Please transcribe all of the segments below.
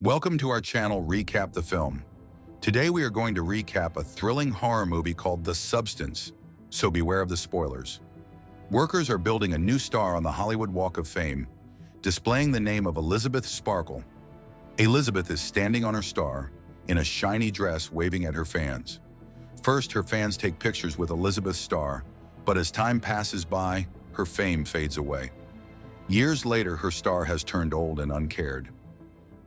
Welcome to our channel Recap the Film. Today we are going to recap a thrilling horror movie called The Substance, so beware of the spoilers. Workers are building a new star on the Hollywood Walk of Fame, displaying the name of Elizabeth Sparkle. Elizabeth is standing on her star, in a shiny dress waving at her fans. First, her fans take pictures with Elizabeth's star, but as time passes by, her fame fades away. Years later, her star has turned old and uncared.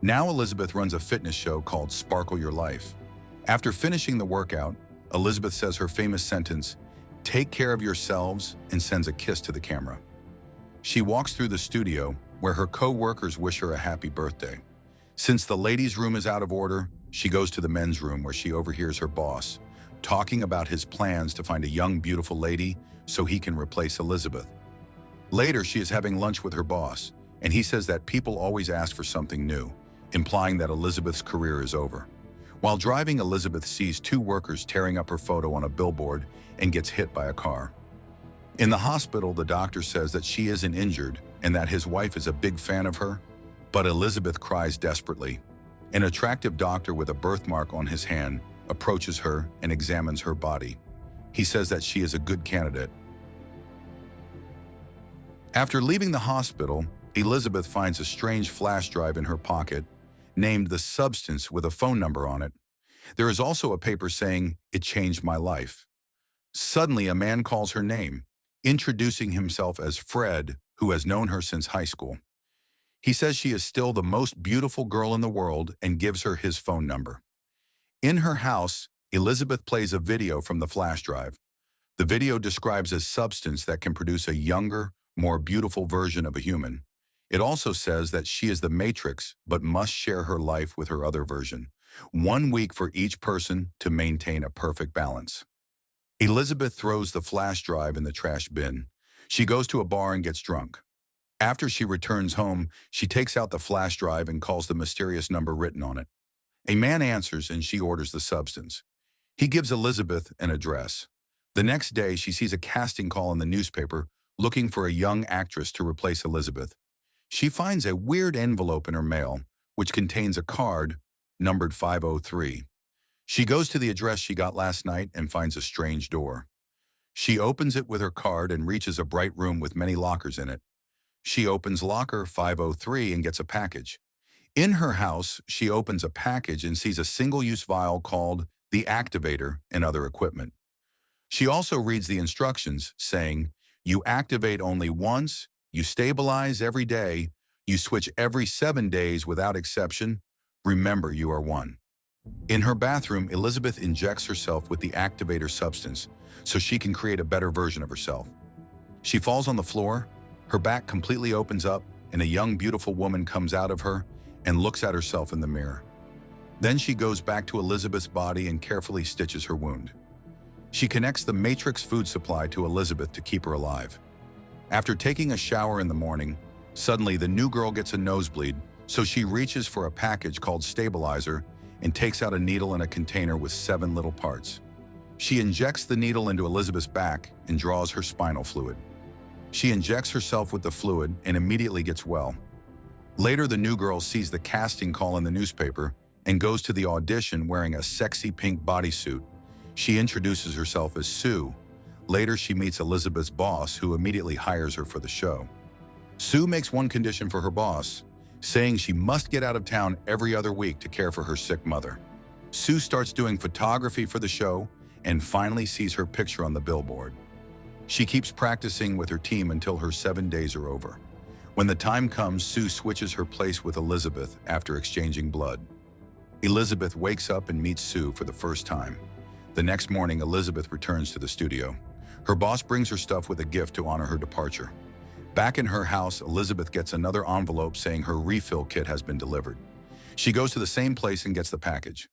Now Elizabeth runs a fitness show called Sparkle Your Life. After finishing the workout, Elizabeth says her famous sentence, "Take care of yourselves," and sends a kiss to the camera. She walks through the studio, where her co-workers wish her a happy birthday. Since the ladies' room is out of order, she goes to the men's room where she overhears her boss talking about his plans to find a young, beautiful lady so he can replace Elizabeth. Later, she is having lunch with her boss, and he says that people always ask for something new, implying that Elizabeth's career is over. While driving, Elizabeth sees two workers tearing up her photo on a billboard and gets hit by a car. In the hospital, the doctor says that she isn't injured and that his wife is a big fan of her, but Elizabeth cries desperately. An attractive doctor with a birthmark on his hand approaches her and examines her body. He says that she is a good candidate. After leaving the hospital, Elizabeth finds a strange flash drive in her pocket, named The Substance with a phone number on it. There is also a paper saying, "It changed my life." Suddenly, a man calls her name, introducing himself as Fred, who has known her since high school. He says she is still the most beautiful girl in the world and gives her his phone number. In her house, Elizabeth plays a video from the flash drive. The video describes a substance that can produce a younger, more beautiful version of a human. It also says that she is the Matrix, but must share her life with her other version. 1 week for each person to maintain a perfect balance. Elizabeth throws the flash drive in the trash bin. She goes to a bar and gets drunk. After she returns home, she takes out the flash drive and calls the mysterious number written on it. A man answers and she orders the substance. He gives Elizabeth an address. The next day, she sees a casting call in the newspaper looking for a young actress to replace Elizabeth. She finds a weird envelope in her mail, which contains a card numbered 503. She goes to the address she got last night and finds a strange door. She opens it with her card and reaches a bright room with many lockers in it. She opens locker 503 and gets a package. In her house, she opens a package and sees a single-use vial called the Activator and other equipment. She also reads the instructions saying, "You activate only once, you stabilize every day, you switch every 7 days without exception. Remember, you are one." In her bathroom, Elizabeth injects herself with the activator substance so she can create a better version of herself. She falls on the floor, her back completely opens up, and a young, beautiful woman comes out of her and looks at herself in the mirror. Then she goes back to Elizabeth's body and carefully stitches her wound. She connects the Matrix food supply to Elizabeth to keep her alive. After taking a shower in the morning, suddenly the new girl gets a nosebleed, so she reaches for a package called Stabilizer and takes out a needle in a container with 7 little parts. She injects the needle into Elizabeth's back and draws her spinal fluid. She injects herself with the fluid and immediately gets well. Later, the new girl sees the casting call in the newspaper and goes to the audition wearing a sexy pink bodysuit. She introduces herself as Sue. Later, she meets Elizabeth's boss, who immediately hires her for the show. Sue makes one condition for her boss, saying she must get out of town every other week to care for her sick mother. Sue starts doing photography for the show and finally sees her picture on the billboard. She keeps practicing with her team until her 7 days are over. When the time comes, Sue switches her place with Elizabeth after exchanging blood. Elizabeth wakes up and meets Sue for the first time. The next morning, Elizabeth returns to the studio. Her boss brings her stuff with a gift to honor her departure. Back in her house, Elizabeth gets another envelope saying her refill kit has been delivered. She goes to the same place and gets the package.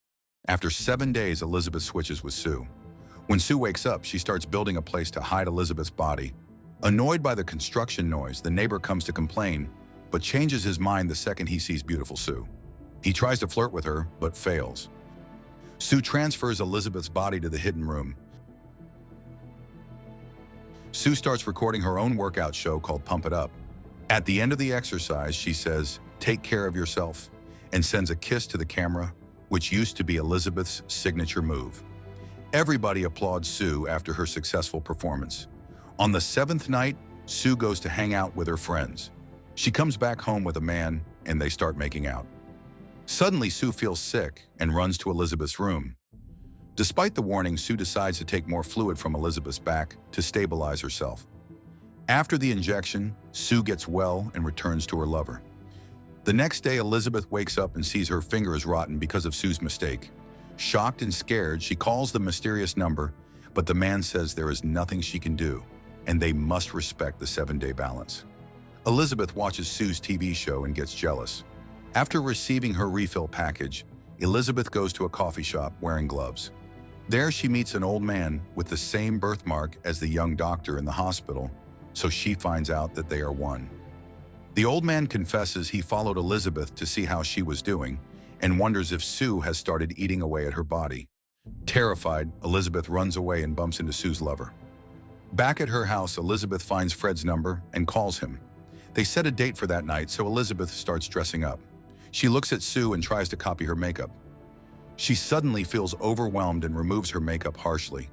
After 7 days, Elizabeth switches with Sue. When Sue wakes up, she starts building a place to hide Elizabeth's body. Annoyed by the construction noise, the neighbor comes to complain, but changes his mind the second he sees beautiful Sue. He tries to flirt with her, but fails. Sue transfers Elizabeth's body to the hidden room. Sue starts recording her own workout show called Pump It Up. At the end of the exercise, she says, "Take care of yourself," and sends a kiss to the camera, which used to be Elizabeth's signature move. Everybody applauds Sue after her successful performance. On the seventh night, Sue goes to hang out with her friends. She comes back home with a man, and they start making out. Suddenly, Sue feels sick and runs to Elizabeth's room. Despite the warning, Sue decides to take more fluid from Elizabeth's back to stabilize herself. After the injection, Sue gets well and returns to her lover. The next day, Elizabeth wakes up and sees her finger is rotten because of Sue's mistake. Shocked and scared, she calls the mysterious number, but the man says there is nothing she can do, and they must respect the 7-day balance. Elizabeth watches Sue's TV show and gets jealous. After receiving her refill package, Elizabeth goes to a coffee shop wearing gloves. There she meets an old man with the same birthmark as the young doctor in the hospital, so she finds out that they are one. The old man confesses he followed Elizabeth to see how she was doing and wonders if Sue has started eating away at her body. Terrified, Elizabeth runs away and bumps into Sue's lover. Back at her house, Elizabeth finds Fred's number and calls him. They set a date for that night, so Elizabeth starts dressing up. She looks at Sue and tries to copy her makeup. She suddenly feels overwhelmed and removes her makeup harshly.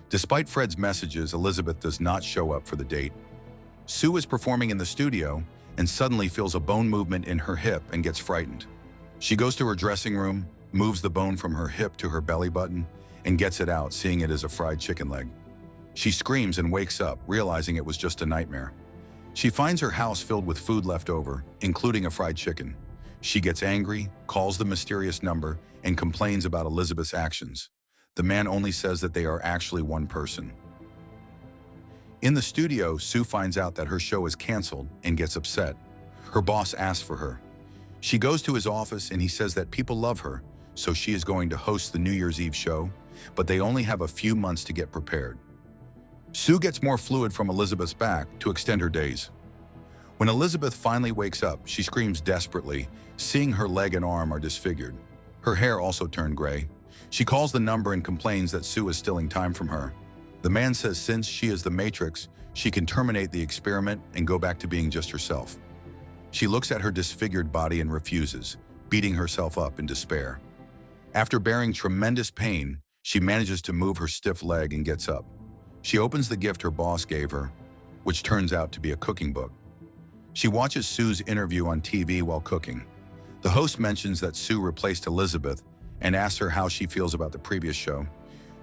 Despite Fred's messages, Elizabeth does not show up for the date. Sue is performing in the studio and suddenly feels a bone movement in her hip and gets frightened. She goes to her dressing room, moves the bone from her hip to her belly button, and gets it out, seeing it as a fried chicken leg. She screams and wakes up, realizing it was just a nightmare. She finds her house filled with food left over, including a fried chicken. She gets angry, calls the mysterious number, and complains about Elizabeth's actions. The man only says that they are actually one person. In the studio, Sue finds out that her show is canceled and gets upset. Her boss asks for her. She goes to his office and he says that people love her, so she is going to host the New Year's Eve show, but they only have a few months to get prepared. Sue gets more fluid from Elizabeth's back to extend her days. When Elizabeth finally wakes up, she screams desperately, seeing her leg and arm are disfigured. Her hair also turned gray. She calls the number and complains that Sue is stealing time from her. The man says since she is the Matrix, she can terminate the experiment and go back to being just herself. She looks at her disfigured body and refuses, beating herself up in despair. After bearing tremendous pain, she manages to move her stiff leg and gets up. She opens the gift her boss gave her, which turns out to be a cooking book. She watches Sue's interview on TV while cooking. The host mentions that Sue replaced Elizabeth and asks her how she feels about the previous show.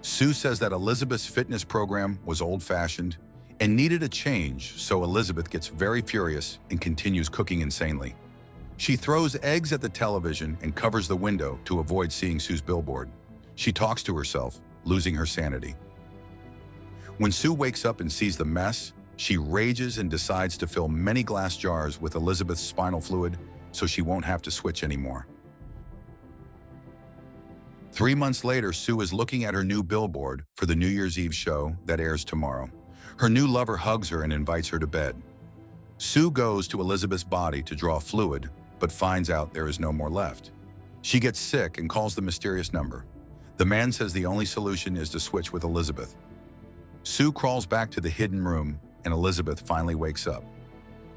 Sue says that Elizabeth's fitness program was old-fashioned and needed a change, so Elizabeth gets very furious and continues cooking insanely. She throws eggs at the television and covers the window to avoid seeing Sue's billboard. She talks to herself, losing her sanity. When Sue wakes up and sees the mess, she rages and decides to fill many glass jars with Elizabeth's spinal fluid so she won't have to switch anymore. 3 months later, Sue is looking at her new billboard for the New Year's Eve show that airs tomorrow. Her new lover hugs her and invites her to bed. Sue goes to Elizabeth's body to draw fluid, but finds out there is no more left. She gets sick and calls the mysterious number. The man says the only solution is to switch with Elizabeth. Sue crawls back to the hidden room, and Elizabeth finally wakes up.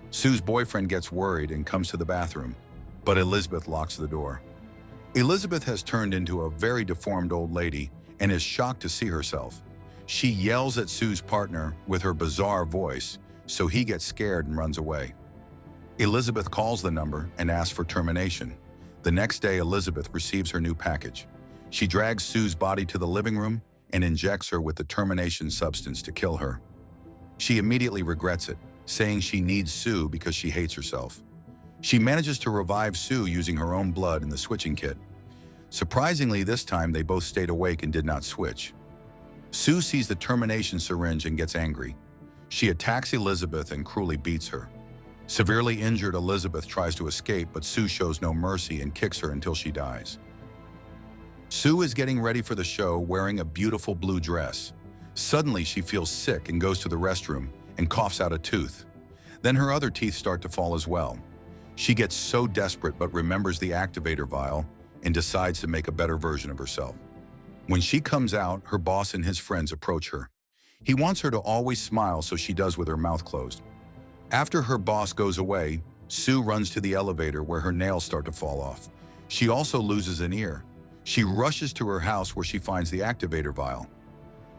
Sue's boyfriend gets worried and comes to the bathroom, but Elizabeth locks the door. Elizabeth has turned into a very deformed old lady and is shocked to see herself. She yells at Sue's partner with her bizarre voice, so he gets scared and runs away. Elizabeth calls the number and asks for termination. The next day, Elizabeth receives her new package. She drags Sue's body to the living room and injects her with the termination substance to kill her. She immediately regrets it, saying she needs Sue because she hates herself. She manages to revive Sue using her own blood in the switching kit. Surprisingly, this time they both stayed awake and did not switch. Sue sees the termination syringe and gets angry. She attacks Elizabeth and cruelly beats her. Severely injured, Elizabeth tries to escape, but Sue shows no mercy and kicks her until she dies. Sue is getting ready for the show wearing a beautiful blue dress. Suddenly, she feels sick and goes to the restroom and coughs out a tooth. Then her other teeth start to fall as well. She gets so desperate but remembers the activator vial and decides to make a better version of herself. When she comes out, her boss and his friends approach her. He wants her to always smile, so she does with her mouth closed. After her boss goes away, Sue runs to the elevator where her nails start to fall off. She also loses an ear. She rushes to her house where she finds the activator vial.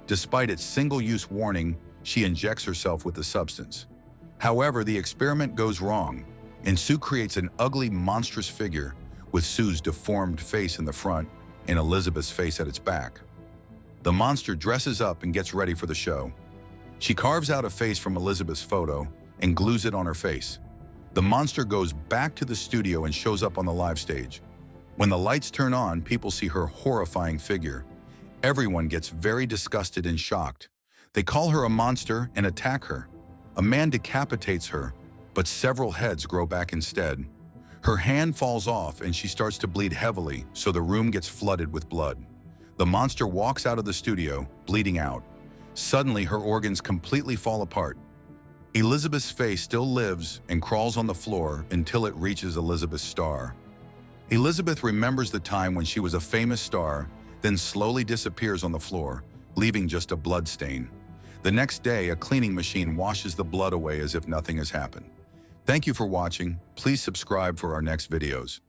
Despite its single-use warning, she injects herself with the substance. However, the experiment goes wrong, and Sue creates an ugly, monstrous figure with Sue's deformed face in the front and Elizabeth's face at its back. The monster dresses up and gets ready for the show. She carves out a face from Elizabeth's photo and glues it on her face. The monster goes back to the studio and shows up on the live stage. When the lights turn on, people see her horrifying figure. Everyone gets very disgusted and shocked. They call her a monster and attack her. A man decapitates her, but several heads grow back instead. Her hand falls off and she starts to bleed heavily, so the room gets flooded with blood. The monster walks out of the studio, bleeding out. Suddenly, her organs completely fall apart. Elizabeth's face still lives and crawls on the floor until it reaches Elizabeth's star. Elizabeth remembers the time when she was a famous star, then slowly disappears on the floor, leaving just a blood stain. The next day, a cleaning machine washes the blood away as if nothing has happened. Thank you for watching. Please subscribe for our next videos.